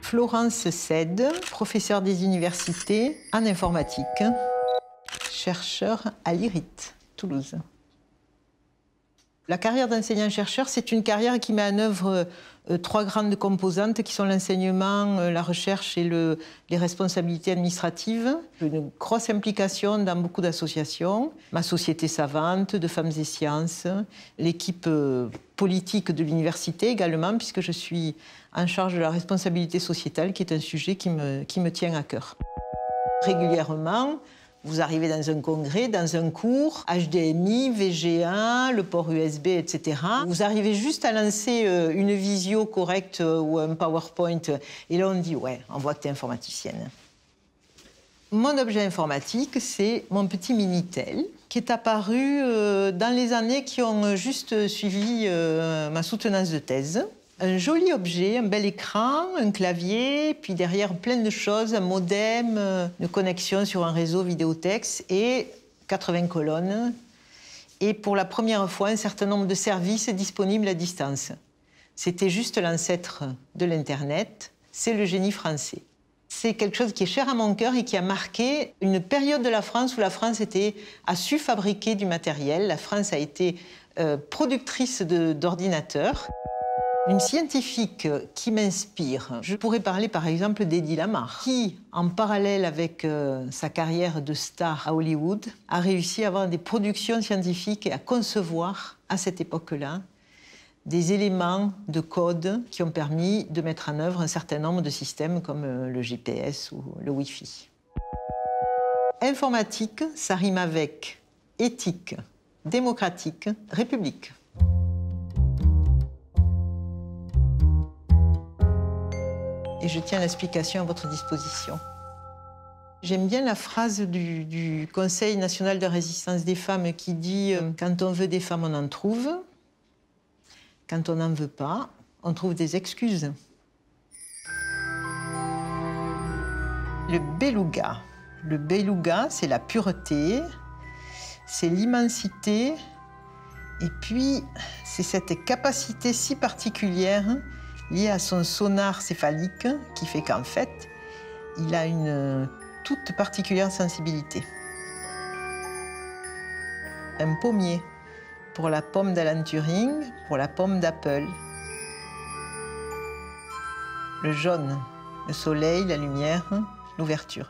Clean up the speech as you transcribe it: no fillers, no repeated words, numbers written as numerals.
Florence Cède, professeure des universités en informatique, chercheur à l'IRIT, Toulouse. La carrière d'enseignant-chercheur, c'est une carrière qui met en œuvre trois grandes composantes qui sont l'enseignement, la recherche et les responsabilités administratives. Une grosse implication dans beaucoup d'associations. Ma société savante, de femmes et sciences, l'équipe politique de l'université également, puisque je suis en charge de la responsabilité sociétale, qui est un sujet qui me tient à cœur. Régulièrement, vous arrivez dans un congrès, dans un cours, HDMI, VGA, le port USB, etc. Vous arrivez juste à lancer une visio correcte ou un PowerPoint, et là on dit « ouais, on voit que tu es informaticienne ». Mon objet informatique, c'est mon petit Minitel, qui est apparu dans les années qui ont juste suivi ma soutenance de thèse. Un joli objet, un bel écran, un clavier, puis derrière plein de choses, un modem, une connexion sur un réseau vidéotexte et 80 colonnes. Et pour la première fois, un certain nombre de services disponibles à distance. C'était juste l'ancêtre de l'Internet, c'est le génie français. C'est quelque chose qui est cher à mon cœur et qui a marqué une période de la France où la France a su fabriquer du matériel. La France a été productrice d'ordinateurs. Une scientifique qui m'inspire, je pourrais parler par exemple d'Eddie Lamar, qui, en parallèle avec sa carrière de star à Hollywood, a réussi à avoir des productions scientifiques et à concevoir, à cette époque-là, des éléments de code qui ont permis de mettre en œuvre un certain nombre de systèmes comme le GPS ou le Wi-Fi. Informatique, ça rime avec éthique, démocratique, république. Et je tiens l'explication à votre disposition. J'aime bien la phrase du Conseil national de résistance des femmes qui dit « Quand on veut des femmes, on en trouve. Quand on n'en veut pas, on trouve des excuses. » Le beluga. Le beluga, c'est la pureté, c'est l'immensité, et puis c'est cette capacité si particulière lié à son sonar céphalique, qui fait qu'en fait, il a une toute particulière sensibilité. Un pommier pour la pomme d'Alan Turing, pour la pomme d'Apple. Le jaune, le soleil, la lumière, l'ouverture.